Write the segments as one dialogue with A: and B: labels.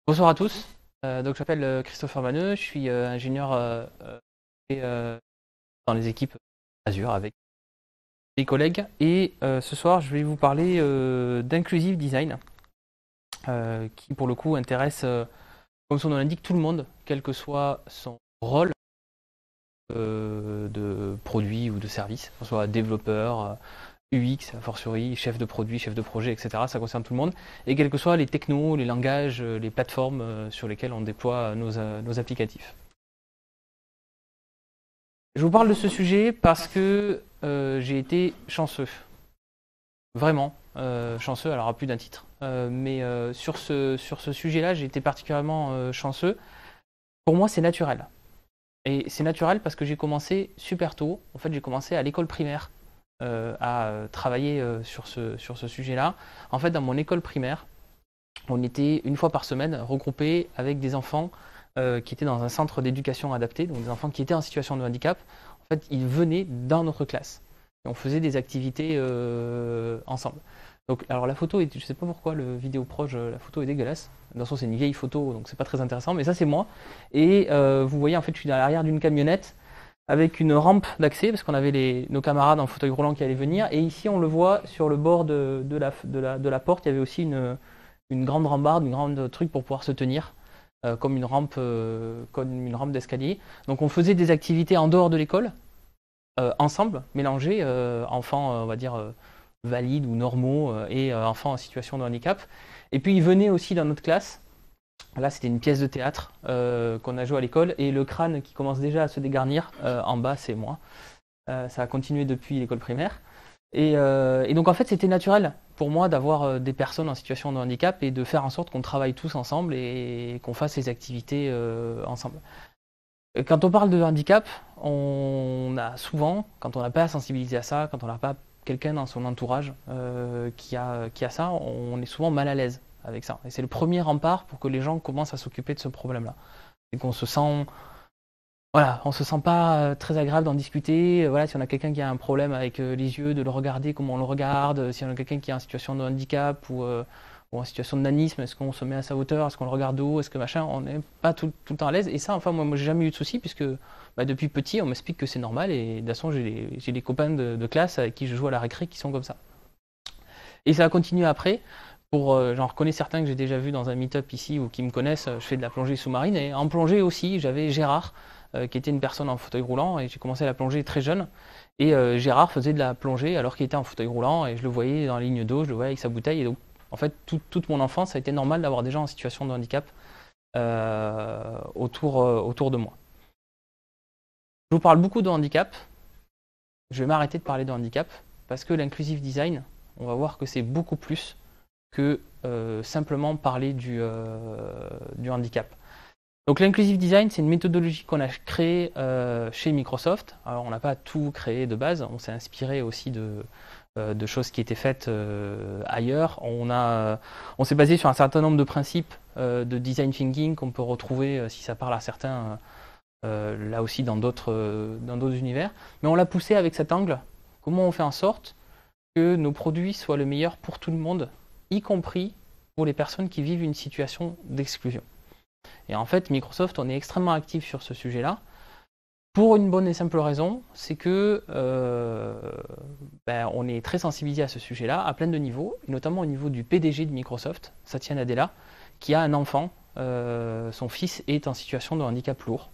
A: Bonsoir à tous. Donc, je m'appelle Christopher Maneux, je suis ingénieur dans les équipes Azure avec des collègues. Et ce soir, je vais vous parler d'inclusive design, qui pour le coup intéresse, comme son nom l'indique, tout le monde, quel que soit son rôle de produit ou de service, que ce soit développeur, UX, a fortiori, chef de produit, chef de projet, etc. Ça concerne tout le monde. Et quels que soient les technos, les langages, les plateformes sur lesquelles on déploie nos applicatifs. Je vous parle de ce sujet parce que j'ai été chanceux. Vraiment chanceux, alors à plus d'un titre. Mais sur ce sujet-là, j'ai été particulièrement chanceux. Pour moi, c'est naturel. Et c'est naturel parce que j'ai commencé super tôt. En fait, j'ai commencé à l'école primaire à travailler sur ce sujet-là. En fait, dans mon école primaire, on était une fois par semaine regroupés avec des enfants qui étaient dans un centre d'éducation adapté, donc des enfants qui étaient en situation de handicap. En fait, ils venaient dans notre classe. Et on faisait des activités ensemble. Donc, alors la photo, je ne sais pas pourquoi le vidéo proche, la photo est dégueulasse. Dans le sens, c'est une vieille photo, donc c'est pas très intéressant. Mais ça, c'est moi. Et vous voyez, en fait, je suis dans l'arrière d'une camionnette avec une rampe d'accès, parce qu'on avait nos camarades en fauteuil roulant qui allaient venir. Et ici, on le voit sur le bord de la porte, il y avait aussi une grande rambarde, une grande truc pour pouvoir se tenir, comme une rampe d'escalier. Donc on faisait des activités en dehors de l'école, ensemble, mélangés, enfants, on va dire, valides ou normaux, et enfants en situation de handicap. Et puis ils venaient aussi dans notre classe. Là, c'était une pièce de théâtre qu'on a joué à l'école, et le crâne qui commence déjà à se dégarnir, en bas, c'est moi. Ça a continué depuis l'école primaire. Et donc en fait, c'était naturel pour moi d'avoir des personnes en situation de handicap et de faire en sorte qu'on travaille tous ensemble et qu'on fasse les activités ensemble. Quand on parle de handicap, on a souvent, quand on n'a pas sensibilisé à ça, quand on n'a pas quelqu'un dans son entourage qui a ça, on est souvent mal à l'aise avec ça. Et c'est le premier rempart pour que les gens commencent à s'occuper de ce problème-là. Et qu'on se sent voilà, on se sent pas très agréable d'en discuter. Voilà, si on a quelqu'un qui a un problème avec les yeux, de le regarder, comment on le regarde. Si on a quelqu'un qui est en situation de handicap ou en situation de nanisme, est-ce qu'on se met à sa hauteur, est-ce qu'on le regarde de haut, est-ce que machin, on n'est pas tout le temps à l'aise. Et ça, enfin, moi j'ai jamais eu de soucis puisque depuis petit, on m'explique que c'est normal. Et de toute façon, j'ai des copains de classe avec qui je joue à la récré qui sont comme ça. Et ça a continué après. J'en reconnais certains que j'ai déjà vus dans un meet-up ici ou qui me connaissent. Je fais de la plongée sous-marine et en plongée aussi, j'avais Gérard qui était une personne en fauteuil roulant et j'ai commencé la plongée très jeune. Et Gérard faisait de la plongée alors qu'il était en fauteuil roulant et je le voyais dans la ligne d'eau, je le voyais avec sa bouteille. Et donc, en fait, toute mon enfance, ça a été normal d'avoir des gens en situation de handicap autour de moi. Je vous parle beaucoup de handicap. Je vais m'arrêter de parler de handicap parce que l'inclusive design, on va voir que c'est beaucoup plus que simplement parler du handicap. Donc l'inclusive design, c'est une méthodologie qu'on a créée chez Microsoft. Alors on n'a pas tout créé de base, on s'est inspiré aussi de choses qui étaient faites ailleurs. On s'est basé sur un certain nombre de principes de design thinking qu'on peut retrouver, si ça parle à certains, là aussi dans d'autres univers. Mais on l'a poussé avec cet angle. Comment on fait en sorte que nos produits soient le meilleur pour tout le monde, y compris pour les personnes qui vivent une situation d'exclusion. Et en fait, Microsoft, on est extrêmement actif sur ce sujet-là, pour une bonne et simple raison, c'est que on est très sensibilisé à ce sujet-là, à plein de niveaux, et notamment au niveau du PDG de Microsoft, Satya Nadella, qui a un enfant, son fils est en situation de handicap lourd.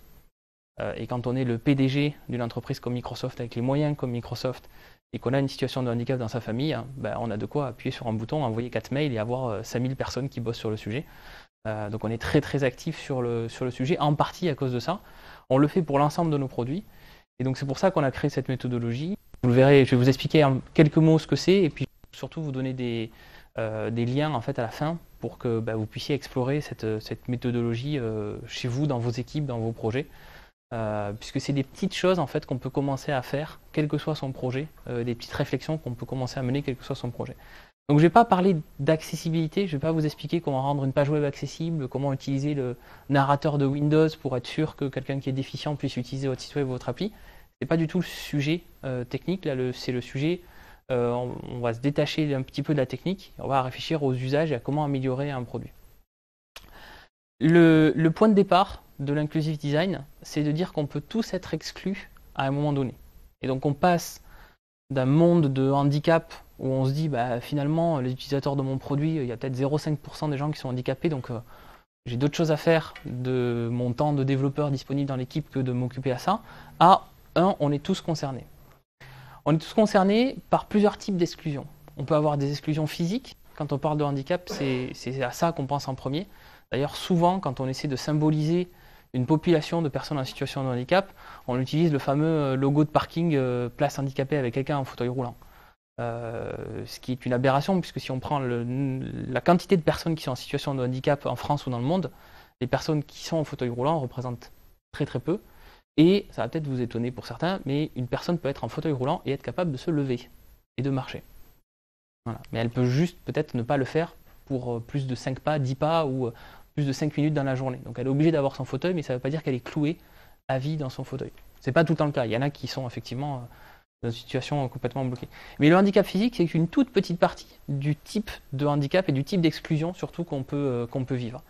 A: Et quand on est le PDG d'une entreprise comme Microsoft, avec les moyens comme Microsoft, et qu'on a une situation de handicap dans sa famille, on a de quoi appuyer sur un bouton, envoyer 4 mails et avoir 5000 personnes qui bossent sur le sujet. Donc on est très très actif sur le sujet, en partie à cause de ça. On le fait pour l'ensemble de nos produits. Et donc c'est pour ça qu'on a créé cette méthodologie. Vous le verrez, je vais vous expliquer en quelques mots ce que c'est, et puis surtout vous donner des liens en fait à la fin pour que vous puissiez explorer cette méthodologie chez vous, dans vos équipes, dans vos projets. Puisque c'est des petites choses en fait qu'on peut commencer à faire, quel que soit son projet, des petites réflexions qu'on peut commencer à mener, quel que soit son projet. Donc je ne vais pas parler d'accessibilité, je ne vais pas vous expliquer comment rendre une page web accessible, comment utiliser le narrateur de Windows pour être sûr que quelqu'un qui est déficient puisse utiliser votre site web ou votre appli. Ce n'est pas du tout le sujet technique, là c'est le sujet, on va se détacher un petit peu de la technique, on va réfléchir aux usages et à comment améliorer un produit. Le point de départ de l'inclusive design, c'est de dire qu'on peut tous être exclus à un moment donné. Et donc on passe d'un monde de handicap où on se dit finalement les utilisateurs de mon produit, il y a peut-être 0,5% des gens qui sont handicapés, donc j'ai d'autres choses à faire de mon temps de développeur disponible dans l'équipe que de m'occuper à ça, à on est tous concernés. On est tous concernés par plusieurs types d'exclusions. On peut avoir des exclusions physiques. Quand on parle de handicap, c'est à ça qu'on pense en premier. D'ailleurs, souvent, quand on essaie de symboliser une population de personnes en situation de handicap, on utilise le fameux logo de parking place handicapée avec quelqu'un en fauteuil roulant. Ce qui est une aberration, puisque si on prend la quantité de personnes qui sont en situation de handicap en France ou dans le monde, les personnes qui sont en fauteuil roulant représentent très très peu. Et ça va peut-être vous étonner pour certains, mais une personne peut être en fauteuil roulant et être capable de se lever et de marcher. Voilà. Mais elle peut juste peut-être ne pas le faire pour plus de 5 pas, 10 pas ou plus de 5 minutes dans la journée. Donc elle est obligée d'avoir son fauteuil, mais ça ne veut pas dire qu'elle est clouée à vie dans son fauteuil. C'est pas tout le temps le cas. Il y en a qui sont effectivement dans une situation complètement bloquée. Mais le handicap physique, c'est une toute petite partie du type de handicap et du type d'exclusion surtout qu'on peut vivre.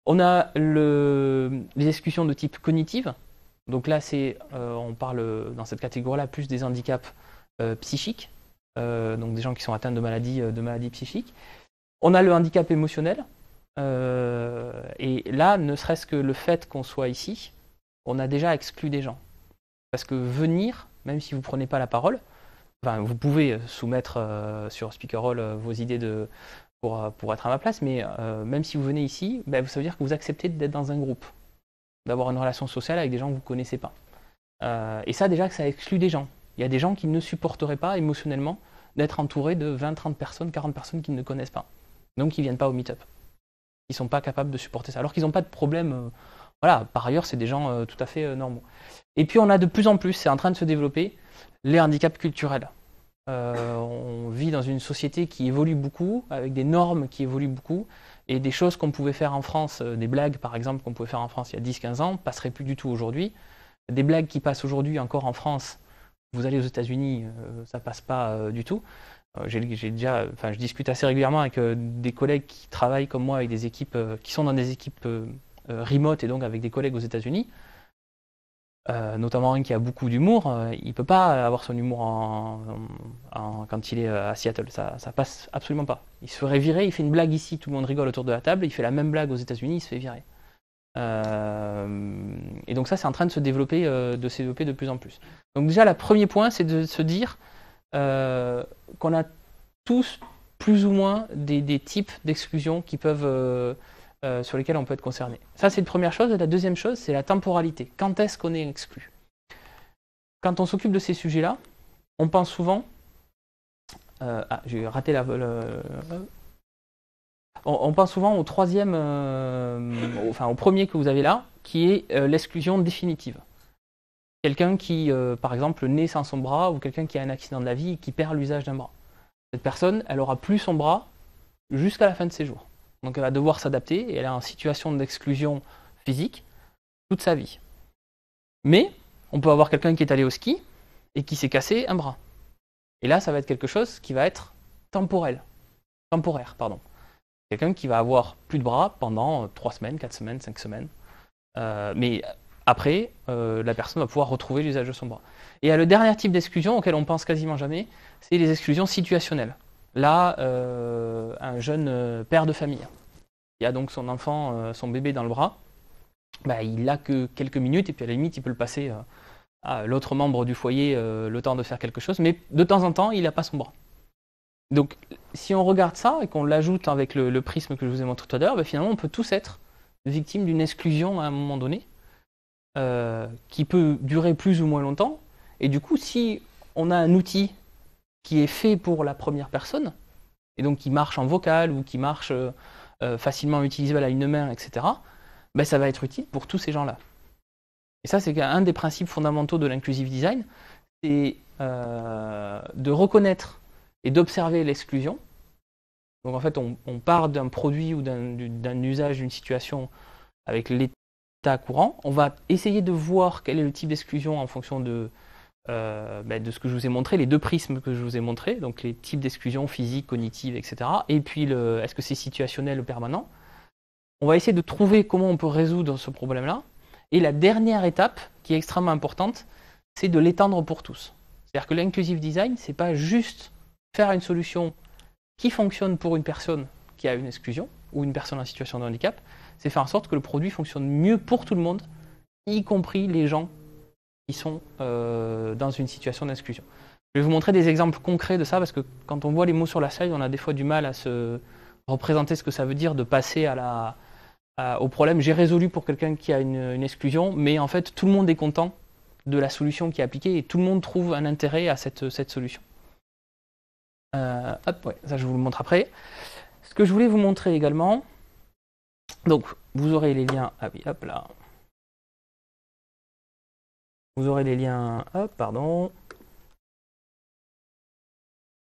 A: On a les exclusions de type cognitive. Donc là, on parle dans cette catégorie-là plus des handicaps psychiques, donc des gens qui sont atteints de maladies psychiques. On a le handicap émotionnel, et là, ne serait-ce que le fait qu'on soit ici, on a déjà exclu des gens. Parce que venir, même si vous ne prenez pas la parole, vous pouvez soumettre sur Speakerall vos idées pour être à ma place, mais même si vous venez ici, ça veut dire que vous acceptez d'être dans un groupe, d'avoir une relation sociale avec des gens que vous ne connaissez pas. Et ça, déjà, ça exclut des gens. Il y a des gens qui ne supporteraient pas émotionnellement d'être entourés de 20, 30 personnes, 40 personnes qu'ils ne connaissent pas. Donc, qui ne viennent pas au meet-up. Ils ne sont pas capables de supporter ça. Alors qu'ils n'ont pas de problème. Voilà, par ailleurs, c'est des gens tout à fait normaux. Et puis, on a de plus en plus, c'est en train de se développer, les handicaps culturels. On vit dans une société qui évolue beaucoup, avec des normes qui évoluent beaucoup, et des choses qu'on pouvait faire en France, des blagues par exemple qu'on pouvait faire en France il y a 10-15 ans, passeraient plus du tout aujourd'hui. Des blagues qui passent aujourd'hui encore en France, vous allez aux États-Unis, ça passe pas du tout. Je discute assez régulièrement avec des collègues qui travaillent comme moi avec des équipes qui sont dans des équipes remote et donc avec des collègues aux États-Unis. Notamment un qui a beaucoup d'humour, il ne peut pas avoir son humour quand il est à Seattle, ça passe absolument pas. Il se ferait virer, il fait une blague ici, tout le monde rigole autour de la table, il fait la même blague aux États-Unis, il se fait virer. Et donc ça, c'est en train de se développer de plus en plus. Donc déjà, le premier point, c'est de se dire qu'on a tous plus ou moins des types d'exclusion qui peuvent sur lesquels on peut être concerné. Ça, c'est une première chose. Et la deuxième chose, c'est la temporalité. Quand est-ce qu'on est exclu? Quand on s'occupe de ces sujets-là, on pense souvent... j'ai raté on pense souvent au troisième, au premier que vous avez là, qui est l'exclusion définitive. Quelqu'un qui, par exemple, naît sans son bras, ou quelqu'un qui a un accident de la vie et qui perd l'usage d'un bras. Cette personne, elle aura plus son bras jusqu'à la fin de ses jours. Donc elle va devoir s'adapter et elle est en situation d'exclusion physique toute sa vie. Mais on peut avoir quelqu'un qui est allé au ski et qui s'est cassé un bras. Et là, ça va être quelque chose qui va être temporaire. Quelqu'un qui va avoir plus de bras pendant 3 semaines, 4 semaines, 5 semaines. Mais après, la personne va pouvoir retrouver l'usage de son bras. Et le dernier type d'exclusion auquel on pense quasiment jamais, c'est les exclusions situationnelles. Là, un jeune père de famille, il a donc son enfant, son bébé dans le bras, il n'a que quelques minutes et puis à la limite il peut le passer à l'autre membre du foyer le temps de faire quelque chose, mais de temps en temps il n'a pas son bras. Donc si on regarde ça et qu'on l'ajoute avec le prisme que je vous ai montré tout à l'heure, finalement on peut tous être victimes d'une exclusion à un moment donné qui peut durer plus ou moins longtemps, et du coup si on a un outil qui est fait pour la première personne, et donc qui marche en vocal ou qui marche facilement utilisable à une main, etc., ça va être utile pour tous ces gens-là. Et ça, c'est un des principes fondamentaux de l'inclusive design, c'est de reconnaître et d'observer l'exclusion. Donc en fait, on part d'un produit ou d'un usage, d'une situation avec l'état courant, on va essayer de voir quel est le type d'exclusion en fonction de ce que je vous ai montré, les deux prismes que je vous ai montrés, donc les types d'exclusion physique, cognitive, etc. Et puis, est-ce que c'est situationnel ou permanent? On va essayer de trouver comment on peut résoudre ce problème-là. Et la dernière étape, qui est extrêmement importante, c'est de l'étendre pour tous. C'est-à-dire que l'inclusive design, c'est pas juste faire une solution qui fonctionne pour une personne qui a une exclusion ou une personne en situation de handicap, c'est faire en sorte que le produit fonctionne mieux pour tout le monde, y compris les gens qui sont dans une situation d'exclusion. Je vais vous montrer des exemples concrets de ça, parce que quand on voit les mots sur la slide, on a des fois du mal à se représenter ce que ça veut dire de passer au problème. J'ai résolu pour quelqu'un qui a une exclusion, mais en fait, tout le monde est content de la solution qui est appliquée et tout le monde trouve un intérêt à cette solution. Ouais, ça je vous le montre après. Ce que je voulais vous montrer également, donc vous aurez les liens, ah oui, hop là. Vous aurez les liens, hop, pardon.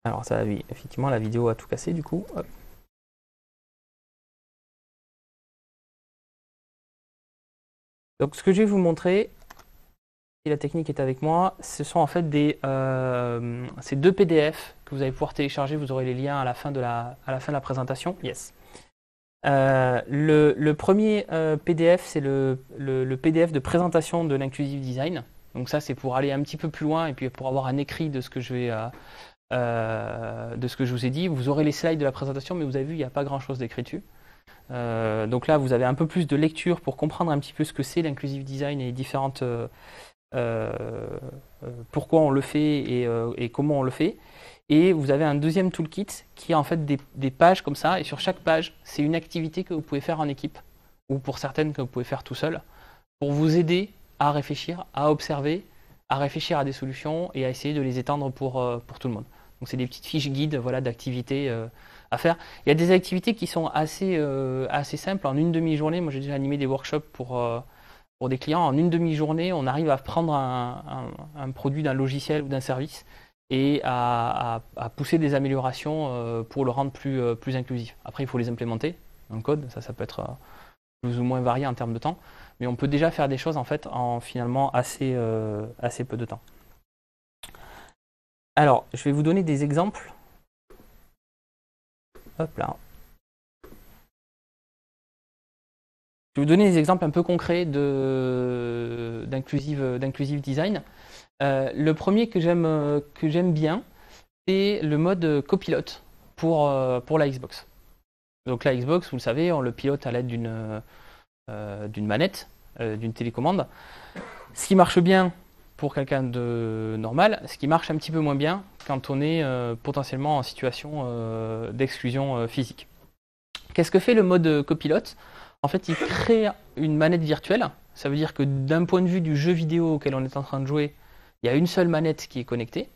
A: Alors ça, oui, effectivement, la vidéo a tout cassé du coup. Hop. Donc ce que je vais vous montrer, si la technique est avec moi, ce sont en fait ces deux PDF que vous allez pouvoir télécharger. Vous aurez les liens à la fin de la présentation. Yes. Le premier PDF, c'est le PDF de présentation de l'inclusive design. Donc ça, c'est pour aller un petit peu plus loin et puis pour avoir un écrit de ce que je vous ai dit. Vous aurez les slides de la présentation, mais vous avez vu, il n'y a pas grand-chose d'écrit dessus. Donc là, vous avez un peu plus de lecture pour comprendre un petit peu ce que c'est l'inclusive design et les différentes pourquoi on le fait et comment on le fait. Et vous avez un deuxième toolkit qui est en fait des pages comme ça, et sur chaque page, c'est une activité que vous pouvez faire en équipe, ou pour certaines que vous pouvez faire tout seul, pour vous aider à réfléchir, à observer, à réfléchir à des solutions et à essayer de les étendre pour tout le monde. Donc c'est des petites fiches guides, voilà, d'activités à faire. Il y a des activités qui sont assez simples. En une demi-journée, moi j'ai déjà animé des workshops pour des clients. En une demi-journée, on arrive à prendre un produit d'un logiciel ou d'un service et à pousser des améliorations pour le rendre plus inclusif. Après, il faut les implémenter dans le code. Ça peut être plus ou moins varié en termes de temps. Mais on peut déjà faire des choses en fait en finalement assez peu de temps. Alors, je vais vous donner des exemples. Hop là. Je vais vous donner des exemples un peu concrets d'inclusive design. Le premier que j'aime bien, c'est le mode copilote pour la Xbox. Donc la Xbox, vous le savez, on le pilote à l'aide d'une manette, d'une télécommande. Ce qui marche bien pour quelqu'un de normal, ce qui marche un petit peu moins bien quand on est potentiellement en situation d'exclusion physique. Qu'est-ce que fait le mode copilote ? En fait, il crée une manette virtuelle. Ça veut dire que d'un point de vue du jeu vidéo auquel on est en train de jouer, il y a une seule manette qui est connectée.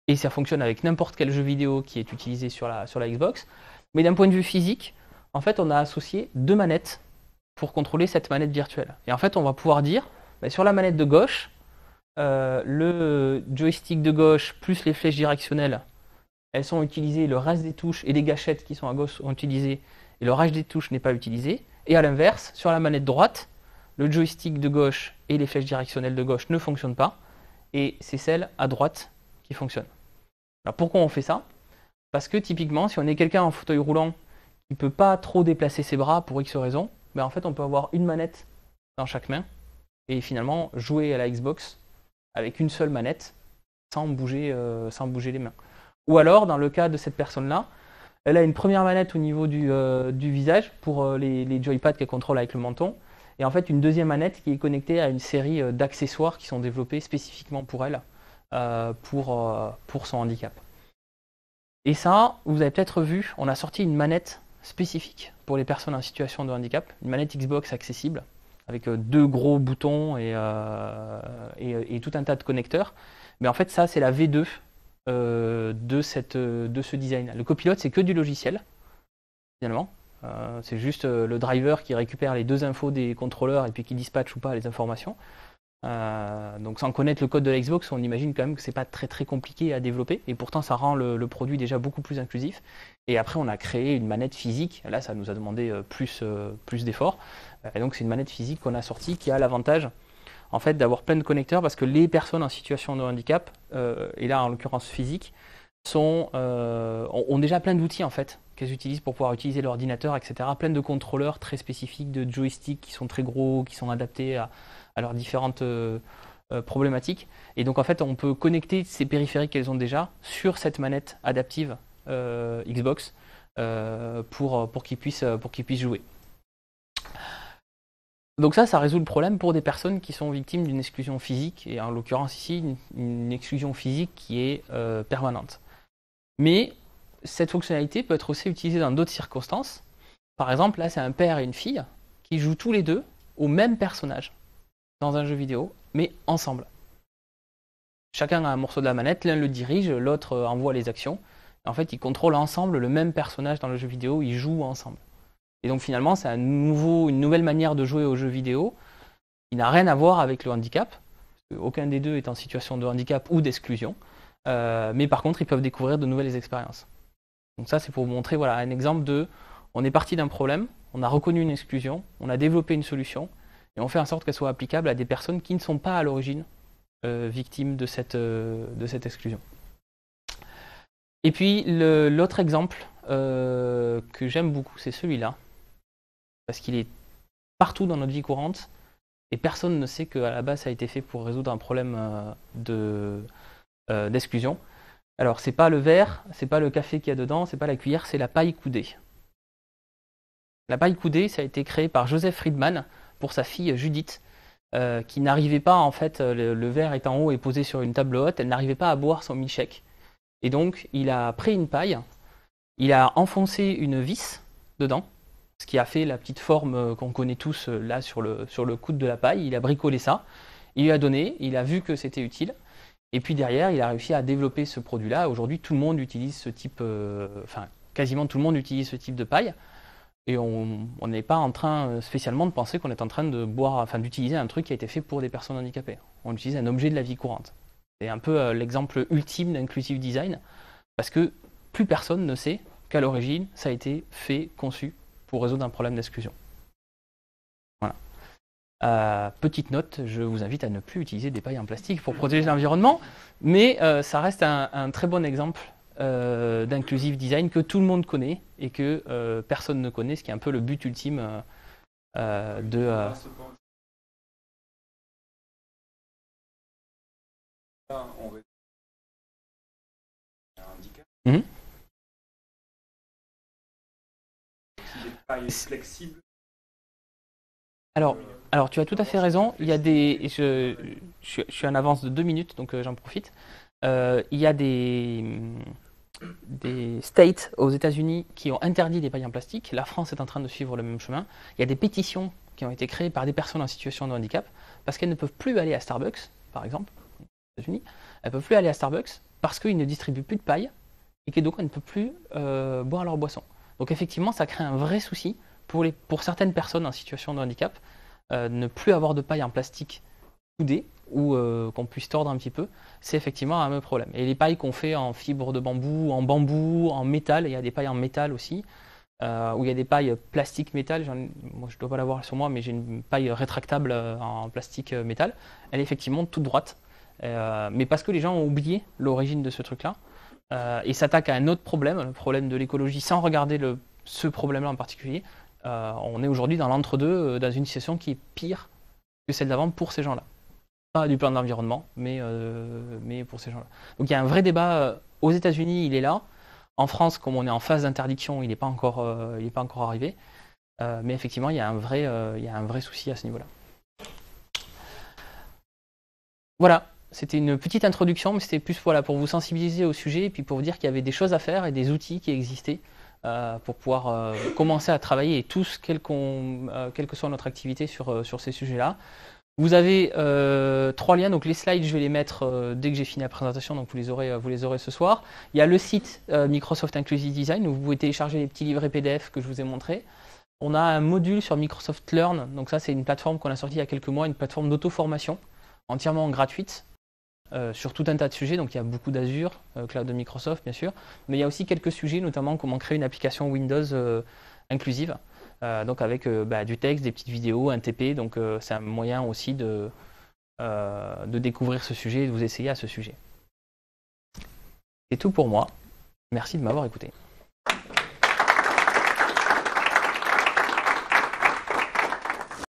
A: Et ça fonctionne avec n'importe quel jeu vidéo qui est utilisé sur la Xbox. Mais d'un point de vue physique, en fait, on a associé deux manettes pour contrôler cette manette virtuelle. Et en fait, on va pouvoir dire, sur la manette de gauche, le joystick de gauche plus les flèches directionnelles, elles sont utilisées, le reste des touches et les gâchettes qui sont à gauche sont utilisées, et le reste des touches n'est pas utilisé. Et à l'inverse, sur la manette droite, le joystick de gauche et les flèches directionnelles de gauche ne fonctionnent pas, et c'est celle à droite qui fonctionne. Alors pourquoi on fait ça ? Parce que typiquement, si on est quelqu'un en fauteuil roulant qui ne peut pas trop déplacer ses bras pour X raisons, en fait on peut avoir une manette dans chaque main, et finalement jouer à la Xbox avec une seule manette, sans bouger les mains. Ou alors, dans le cas de cette personne-là, elle a une première manette au niveau du visage pour les joypads qu'elle contrôle avec le menton, et en fait une deuxième manette qui est connectée à une série d'accessoires qui sont développés spécifiquement pour elle, pour son handicap. Et ça, vous avez peut-être vu, on a sorti une manette spécifique pour les personnes en situation de handicap, une manette Xbox accessible, avec deux gros boutons et tout un tas de connecteurs. Mais en fait, ça, c'est la V2 de ce design. Le copilote, c'est que du logiciel, finalement. C'est juste le driver qui récupère les deux infos des contrôleurs et puis qui dispatche ou pas les informations. Donc sans connaître le code de la Xbox, on imagine quand même que c'est pas très très compliqué à développer, et pourtant ça rend le produit déjà beaucoup plus inclusif. Et après on a créé une manette physique, là ça nous a demandé plus d'efforts, et donc c'est une manette physique qu'on a sortie qui a l'avantage en fait d'avoir plein de connecteurs, parce que les personnes en situation de handicap, et là en l'occurrence physique, ont déjà plein d'outils en fait qu'elles utilisent pour pouvoir utiliser l'ordinateur, etc. Plein de contrôleurs très spécifiques, de joysticks qui sont très gros, qui sont adaptés à leurs différentes problématiques. Et donc en fait, on peut connecter ces périphériques qu'elles ont déjà sur cette manette adaptive Xbox pour qu'ils puissent jouer. Donc ça résout le problème pour des personnes qui sont victimes d'une exclusion physique, et en l'occurrence ici, une exclusion physique qui est permanente. Mais cette fonctionnalité peut être aussi utilisée dans d'autres circonstances. Par exemple, là, c'est un père et une fille qui jouent tous les deux au même personnage dans un jeu vidéo, mais ensemble. Chacun a un morceau de la manette, l'un le dirige, l'autre envoie les actions. En fait, ils contrôlent ensemble le même personnage dans le jeu vidéo, ils jouent ensemble. Et donc finalement, c'est une nouvelle manière de jouer aux jeux vidéo qui n'a rien à voir avec le handicap. Aucun des deux est en situation de handicap ou d'exclusion. Mais par contre, ils peuvent découvrir de nouvelles expériences. Donc ça, c'est pour vous montrer voilà, un exemple de... On est parti d'un problème, on a reconnu une exclusion, on a développé une solution, et on fait en sorte qu'elle soit applicable à des personnes qui ne sont pas à l'origine victimes de cette exclusion. Et puis, l'autre exemple que j'aime beaucoup, c'est celui-là, parce qu'il est partout dans notre vie courante, et personne ne sait qu'à la base, ça a été fait pour résoudre un problème d'exclusion. Alors, c'est pas le verre, c'est pas le café qu'il y a dedans, c'est pas la cuillère, c'est la paille coudée. La paille coudée, ça a été créé par Joseph Friedman pour sa fille Judith, qui n'arrivait pas, en fait, le verre est en haut et posé sur une table haute, elle n'arrivait pas à boire son milkshake. Et donc, il a pris une paille, il a enfoncé une vis dedans, ce qui a fait la petite forme qu'on connaît tous là sur le coude de la paille. Il a bricolé ça, il lui a donné, il a vu que c'était utile. Et puis derrière, il a réussi à développer ce produit-là. Aujourd'hui, tout le monde utilise ce type, quasiment tout le monde utilise ce type de paille. Et on n'est pas en train spécialement de penser qu'on est en train de d'utiliser un truc qui a été fait pour des personnes handicapées. On utilise un objet de la vie courante. C'est un peu l'exemple ultime d'inclusive design, parce que plus personne ne sait qu'à l'origine, ça a été fait, conçu pour résoudre un problème d'exclusion. Voilà. Petite note, je vous invite à ne plus utiliser des pailles en plastique pour protéger l'environnement, mais ça reste un très bon exemple d'inclusive design que tout le monde connaît et que personne ne connaît, ce qui est un peu le but ultime de... Mmh.
B: Flexible.
A: Alors, tu as tout à fait raison. Il y a des, je suis en avance de 2 minutes, donc j'en profite. Il y a des states aux États-Unis qui ont interdit les pailles en plastique. La France est en train de suivre le même chemin. Il y a des pétitions qui ont été créées par des personnes en situation de handicap parce qu'elles ne peuvent plus aller à Starbucks, par exemple, aux États-Unis. Elles ne peuvent plus aller à Starbucks parce qu'ils ne distribuent plus de paille et que donc elles ne peuvent plus boire leur boisson. Donc effectivement, ça crée un vrai souci pour certaines personnes en situation de handicap, ne plus avoir de paille en plastique coudée ou qu'on puisse tordre un petit peu, c'est effectivement un même problème. Et les pailles qu'on fait en fibre de bambou, en métal, il y a des pailles en métal aussi, où il y a des pailles plastique métal, moi je ne dois pas l'avoir sur moi, mais j'ai une paille rétractable en plastique métal, elle est effectivement toute droite, mais parce que les gens ont oublié l'origine de ce truc-là, et s'attaquent à un autre problème, le problème de l'écologie, sans regarder ce problème-là en particulier. On est aujourd'hui dans l'entre-deux, dans une situation qui est pire que celle d'avant pour ces gens-là. Pas du plan de l'environnement, mais pour ces gens-là. Donc il y a un vrai débat aux États-Unis, il est là. En France, comme on est en phase d'interdiction, il n'est pas encore arrivé. Mais effectivement, il y a un vrai souci à ce niveau-là. Voilà, c'était une petite introduction, mais c'était plus pour vous sensibiliser au sujet et puis pour vous dire qu'il y avait des choses à faire et des outils qui existaient pour pouvoir commencer à travailler et tous, quelle que soit notre activité sur ces sujets-là. Vous avez 3 liens, donc les slides, je vais les mettre dès que j'ai fini la présentation, donc vous les aurez ce soir. Il y a le site Microsoft Inclusive Design, où vous pouvez télécharger les petits livrets PDF que je vous ai montrés. On a un module sur Microsoft Learn, donc ça c'est une plateforme qu'on a sortie il y a quelques mois, une plateforme d'auto-formation entièrement gratuite sur tout un tas de sujets. Donc il y a beaucoup d'Azure, Cloud de Microsoft bien sûr, mais il y a aussi quelques sujets, notamment comment créer une application Windows inclusive. Donc avec du texte, des petites vidéos, un TP, donc c'est un moyen aussi de découvrir ce sujet et de vous essayer à ce sujet. C'est tout pour moi. Merci de m'avoir écouté.